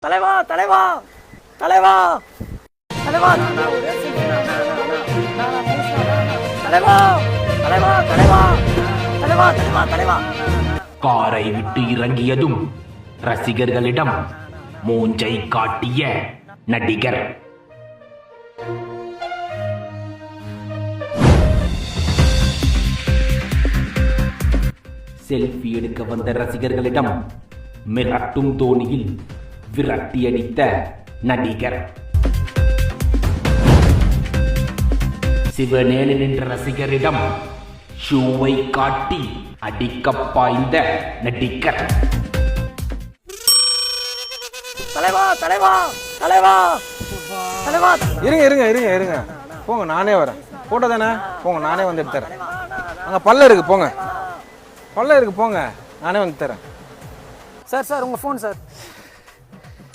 தலைவா தலைவா தலைவா தலைவா தலைவா தலைவா தலைவா தலைவா தலைவா தலைவா. காரை விட்டு இறங்கியதும் ரசிகர்களிடம் மூஞ்சை காட்டிய நடிகர். செல்ஃபி எடுக்க வந்த ரசிகர்களிடம் மிரட்டும் தோணியில் விரட்டியடித்த நடிகர். சிவனேனு நின்ற ரசிகரிடம் ஷூவை காட்டி அடிக்க பாய்ந்த நடிகர். தலைவா தலைவா தலைவா தலைவா. இருங்க இருங்க இருங்க இருங்க போங்க, நானே வரேன். போட்டோ தானே, போங்க, நானே வந்து எடுத்து தரேன். அங்கே பல்ல இருக்கு, போங்க, பல்ல இருக்கு, போங்க, நானே வந்து தரேன். சார் சார் உங்கள் ஃபோன் சார்.